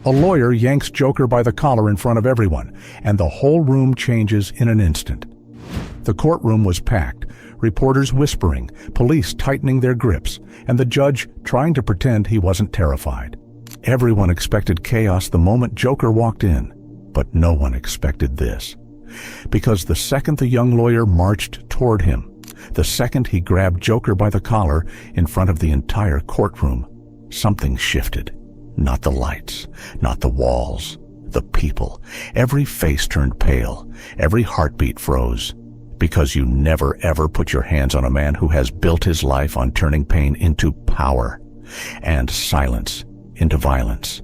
A lawyer yanks Joker by the collar in front of everyone, and the whole room changes in an instant. The courtroom was packed, reporters whispering, police tightening their grips, and the judge trying to pretend he wasn't terrified. Everyone expected chaos the moment Joker walked in, but no one expected this. Because the second the young lawyer marched toward him, the second he grabbed Joker by the collar in front of the entire courtroom, something shifted. Not the lights, not the walls, the people. Every face turned pale, every heartbeat froze. Because you never ever put your hands on a man who has built his life on turning pain into power, and silence into violence.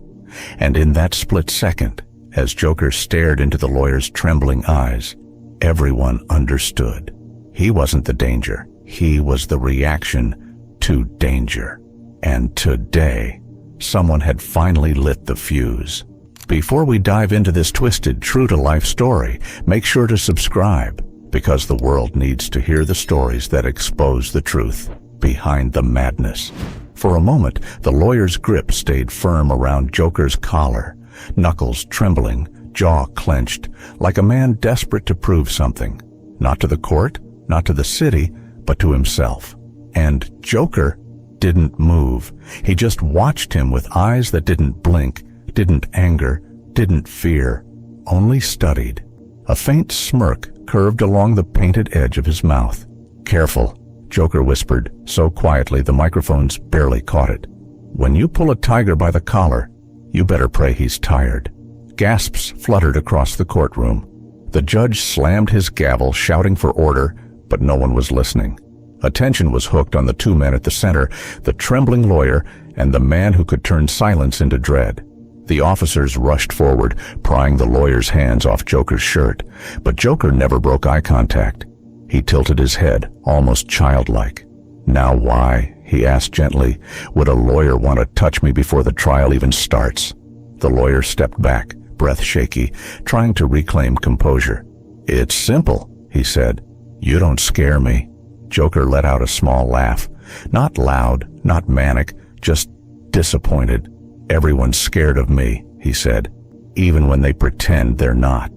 And in that split second, as Joker stared into the lawyer's trembling eyes, everyone understood. He wasn't the danger. He was the reaction to danger. And today, someone had finally lit the fuse. Before we dive into this twisted, true-to-life story, make sure to subscribe, because the world needs to hear the stories that expose the truth behind the madness. For a moment, the lawyer's grip stayed firm around Joker's collar, knuckles trembling, jaw clenched, like a man desperate to prove something. Not to the court, not to the city, but to himself. And Joker didn't move. He just watched him with eyes that didn't blink, didn't anger, didn't fear, only studied. A faint smirk curved along the painted edge of his mouth. "Careful," Joker whispered, so quietly the microphones barely caught it. "When you pull a tiger by the collar, you better pray he's tired." Gasps fluttered across the courtroom. The judge slammed his gavel, shouting for order, but no one was listening. Attention was hooked on the two men at the center, the trembling lawyer and the man who could turn silence into dread. The officers rushed forward, prying the lawyer's hands off Joker's shirt, but Joker never broke eye contact. He tilted his head, almost childlike. "Now why," he asked gently, "would a lawyer want to touch me before the trial even starts?" The lawyer stepped back, breath shaky, trying to reclaim composure. "It's simple," he said. "You don't scare me." Joker let out a small laugh. Not loud, not manic, just disappointed. "Everyone's scared of me," he said, "even when they pretend they're not."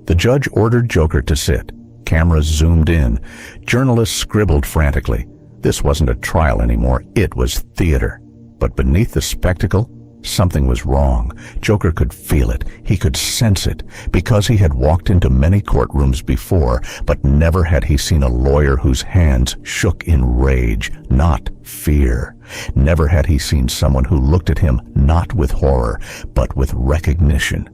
The judge ordered Joker to sit. Cameras zoomed in. Journalists scribbled frantically. This wasn't a trial anymore, it was theater. But beneath the spectacle, something was wrong. Joker could feel it, he could sense it, because he had walked into many courtrooms before, but never had he seen a lawyer whose hands shook in rage, not fear. Never had he seen someone who looked at him not with horror, but with recognition.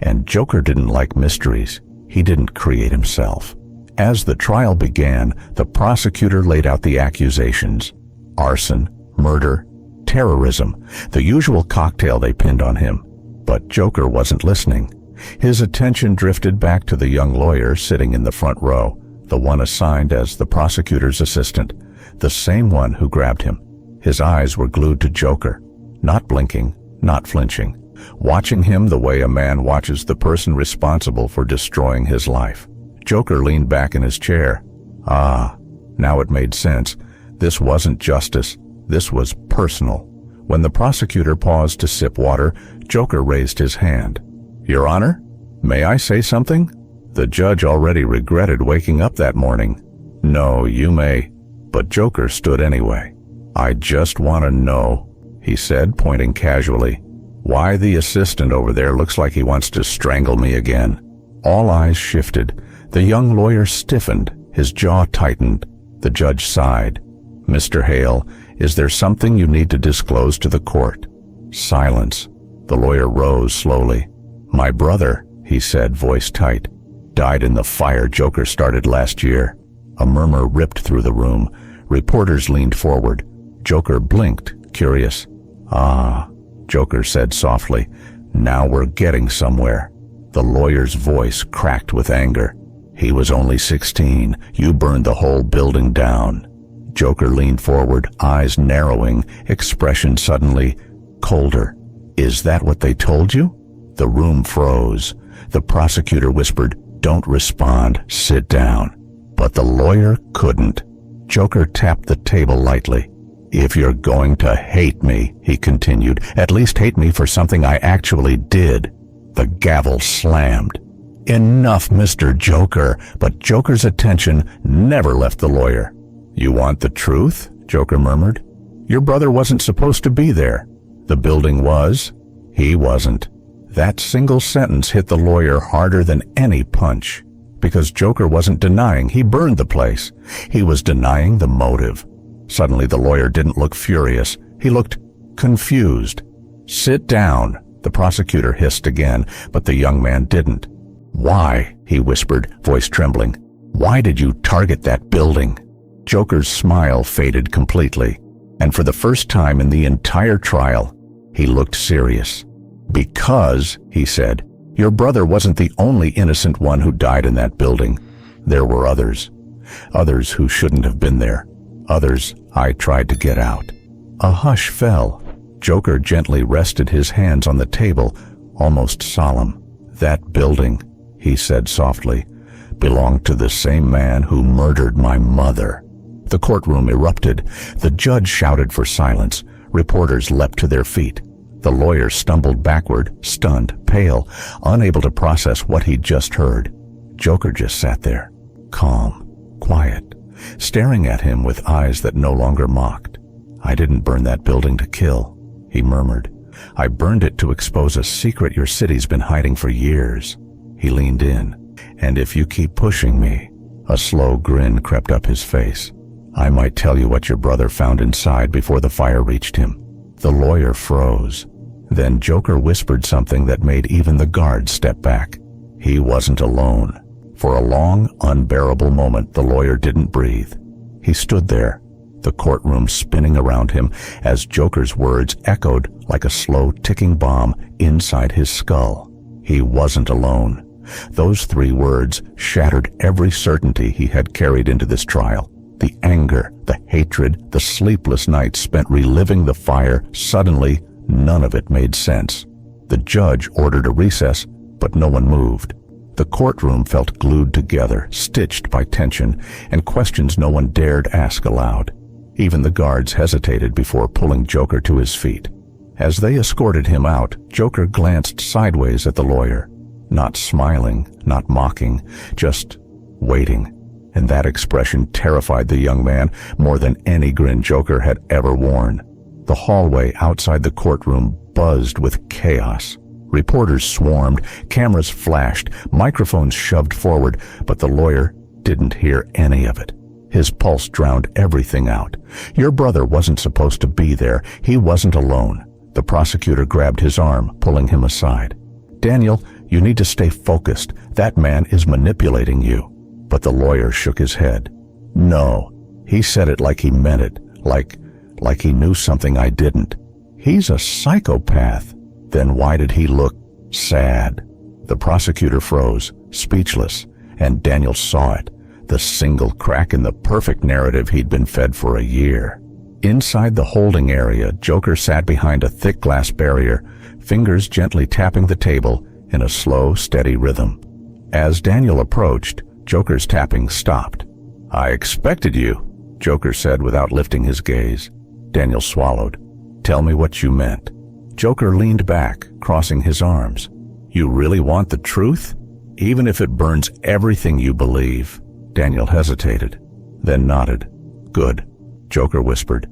And Joker didn't like mysteries. He didn't create himself. As the trial began, the prosecutor laid out the accusations. Arson, murder, terrorism, the usual cocktail they pinned on him. But Joker wasn't listening. His attention drifted back to the young lawyer sitting in the front row, the one assigned as the prosecutor's assistant, the same one who grabbed him. His eyes were glued to Joker, not blinking, not flinching, watching him the way a man watches the person responsible for destroying his life. Joker leaned back in his chair. Ah, now it made sense. This wasn't justice. This was personal. When the prosecutor paused to sip water, Joker raised his hand. "Your Honor, may I say something?" The judge already regretted waking up that morning. "No, you may." But Joker stood anyway. "I just want to know," he said, pointing casually, "why the assistant over there looks like he wants to strangle me again." All eyes shifted. The young lawyer stiffened, his jaw tightened. The judge sighed. "Mr. Hale, is there something you need to disclose to the court?" Silence. The lawyer rose slowly. "My brother," he said, voice tight, "died in the fire Joker started last year." A murmur ripped through the room. Reporters leaned forward. Joker blinked, curious. "Ah," Joker said softly, "now we're getting somewhere." The lawyer's voice cracked with anger. "He was only 16. You burned the whole building down." Joker leaned forward, eyes narrowing, expression suddenly colder. "Is that what they told you?" The room froze. The prosecutor whispered, "Don't respond, sit down." But the lawyer couldn't. Joker tapped the table lightly. "If you're going to hate me," he continued, "at least hate me for something I actually did." The gavel slammed. "Enough, Mr. Joker," but Joker's attention never left the lawyer. "You want the truth?" Joker murmured. "Your brother wasn't supposed to be there. The building was. He wasn't." That single sentence hit the lawyer harder than any punch, because Joker wasn't denying he burned the place. He was denying the motive. Suddenly the lawyer didn't look furious. He looked confused. "Sit down," the prosecutor hissed again, but the young man didn't. "Why?" he whispered, voice trembling. "Why did you target that building?" Joker's smile faded completely, and for the first time in the entire trial, he looked serious. "Because," he said, "your brother wasn't the only innocent one who died in that building. There were others. Others who shouldn't have been there. Others I tried to get out." A hush fell. Joker gently rested his hands on the table, almost solemn. "That building," he said softly, "belonged to the same man who murdered my mother." The courtroom erupted. The judge shouted for silence. Reporters leapt to their feet. The lawyer stumbled backward, stunned, pale, unable to process what he'd just heard. Joker just sat there, calm, quiet, staring at him with eyes that no longer mocked. "I didn't burn that building to kill," he murmured. "I burned it to expose a secret your city's been hiding for years." He leaned in. "And if you keep pushing me," a slow grin crept up his face, "I might tell you what your brother found inside before the fire reached him." The lawyer froze. Then Joker whispered something that made even the guards step back. He wasn't alone. For a long, unbearable moment, the lawyer didn't breathe. He stood there, the courtroom spinning around him as Joker's words echoed like a slow ticking bomb inside his skull. He wasn't alone. Those three words shattered every certainty he had carried into this trial. The anger, the hatred, the sleepless nights spent reliving the fire, suddenly, none of it made sense. The judge ordered a recess, but no one moved. The courtroom felt glued together, stitched by tension, and questions no one dared ask aloud. Even the guards hesitated before pulling Joker to his feet. As they escorted him out, Joker glanced sideways at the lawyer. Not smiling, not mocking, just waiting. And that expression terrified the young man more than any grin Joker had ever worn. The hallway outside the courtroom buzzed with chaos. Reporters swarmed, cameras flashed, microphones shoved forward, but the lawyer didn't hear any of it. His pulse drowned everything out. Your brother wasn't supposed to be there. He wasn't alone. The prosecutor grabbed his arm, pulling him aside. "Daniel, you need to stay focused. That man is manipulating you." But the lawyer shook his head. "No." He said it like he meant it, like he knew something I didn't. "He's a psychopath." Then why did he look sad? The prosecutor froze, speechless, and Daniel saw it, the single crack in the perfect narrative he'd been fed for a year. Inside the holding area, Joker sat behind a thick glass barrier, fingers gently tapping the table in a slow, steady rhythm. As Daniel approached, Joker's tapping stopped. "I expected you," Joker said without lifting his gaze. Daniel swallowed. "Tell me what you meant." Joker leaned back, crossing his arms. "You really want the truth? Even if it burns everything you believe?" Daniel hesitated, then nodded. "Good," Joker whispered.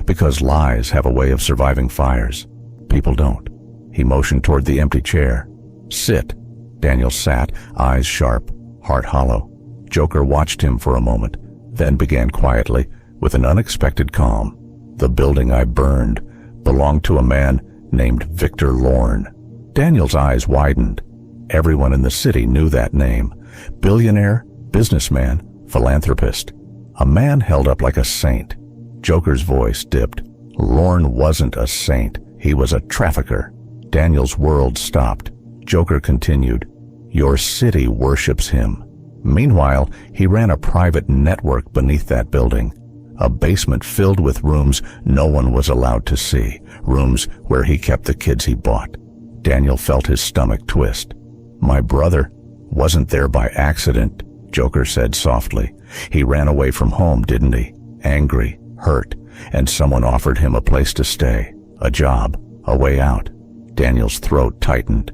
"Because lies have a way of surviving fires. People don't." He motioned toward the empty chair. "Sit." Daniel sat, eyes sharp, heart hollow. Joker watched him for a moment, then began quietly, with an unexpected calm. "The building I burned belonged to a man named Victor Lorne." Daniel's eyes widened. Everyone in the city knew that name. Billionaire, businessman, philanthropist. A man held up like a saint. Joker's voice dipped. Lorne wasn't a saint. He was a trafficker. Daniel's world stopped. Joker continued. "Your city worships him." Meanwhile, he ran a private network beneath that building. A basement filled with rooms no one was allowed to see. Rooms where he kept the kids he bought. Daniel felt his stomach twist. "My brother wasn't there by accident," Joker said softly. "He ran away from home, didn't he? Angry, hurt, and someone offered him a place to stay, a job, a way out. Daniel's throat tightened.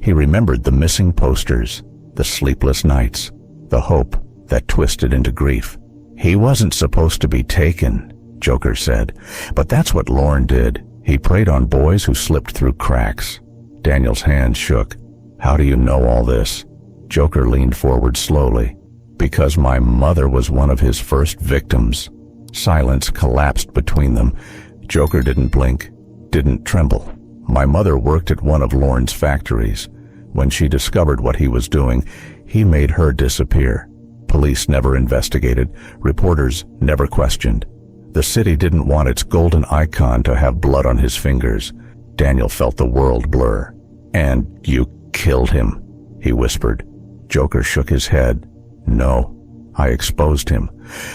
He remembered the missing posters, the sleepless nights, the hope that twisted into grief. He wasn't supposed to be taken, Joker said, but that's what Lorne did. He preyed on boys who slipped through cracks. Daniel's hand shook. How do you know all this? Joker leaned forward slowly. Because my mother was one of his first victims. Silence collapsed between them. Joker didn't blink, didn't tremble. My mother worked at one of Lorne's factories. When she discovered what he was doing, he made her disappear. Police never investigated. Reporters never questioned. The city didn't want its golden icon to have blood on his fingers. Daniel felt the world blur. And you killed him, he whispered. Joker shook his head. No, I exposed him.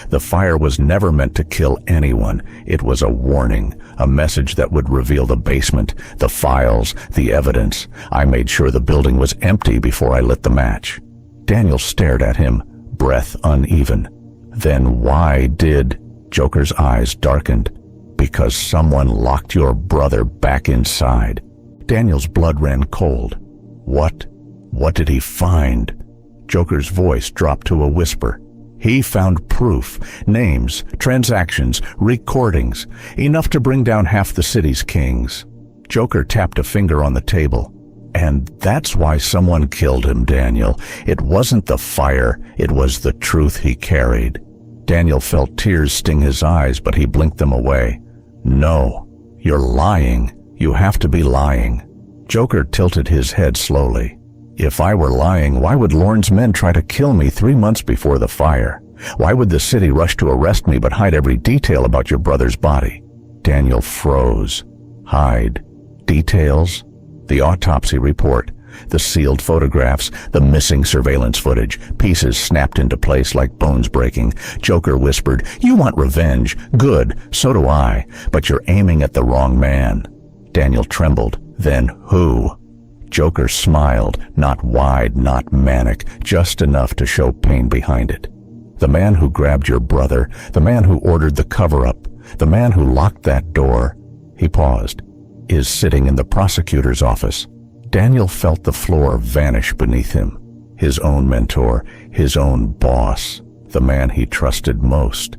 The fire was never meant to kill anyone. It was a warning, a message that would reveal the basement, the files, the evidence. I made sure the building was empty before I lit the match. Daniel stared at him, breath uneven. Then why did... Joker's eyes darkened. Because someone locked your brother back inside. Daniel's blood ran cold. What? What did he find? Joker's voice dropped to a whisper. He found proof, names, transactions, recordings, enough to bring down half the city's kings. Joker tapped a finger on the table. And that's why someone killed him, Daniel. It wasn't the fire, it was the truth he carried. Daniel felt tears sting his eyes, but he blinked them away. No, you're lying. You have to be lying. Joker tilted his head slowly. If I were lying, why would Lorne's men try to kill me 3 months before the fire? Why would the city rush to arrest me but hide every detail about your brother's body? Daniel froze. Hide. Details? The autopsy report, the sealed photographs, the missing surveillance footage, pieces snapped into place like bones breaking. Joker whispered, "You want revenge. Good, so do I. But you're aiming at the wrong man." Daniel trembled. Then who? Joker smiled, not wide, not manic, just enough to show pain behind it. The man who grabbed your brother, the man who ordered the cover-up, the man who locked that door, he paused, is sitting in the prosecutor's office. Daniel felt the floor vanish beneath him. His own mentor, his own boss, the man he trusted most.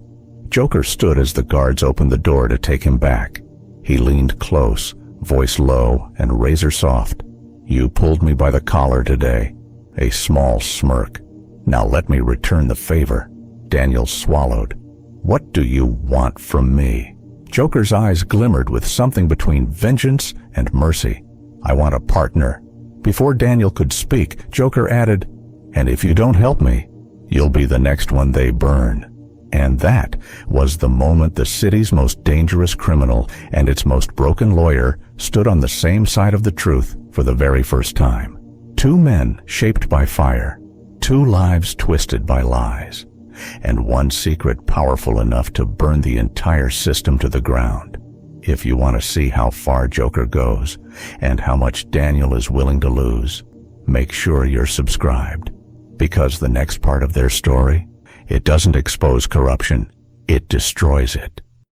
Joker stood as the guards opened the door to take him back. He leaned close, voice low and razor soft. You pulled me by the collar today. A small smirk. Now let me return the favor. Daniel swallowed. What do you want from me? Joker's eyes glimmered with something between vengeance and mercy. I want a partner. Before Daniel could speak, Joker added, and if you don't help me, you'll be the next one they burn. And that was the moment the city's most dangerous criminal and its most broken lawyer stood on the same side of the truth for the very first time. Two men shaped by fire, two lives twisted by lies, and one secret powerful enough to burn the entire system to the ground. If you want to see how far Joker goes and how much Daniel is willing to lose, make sure you're subscribed, because the next part of their story, it doesn't expose corruption, it destroys it.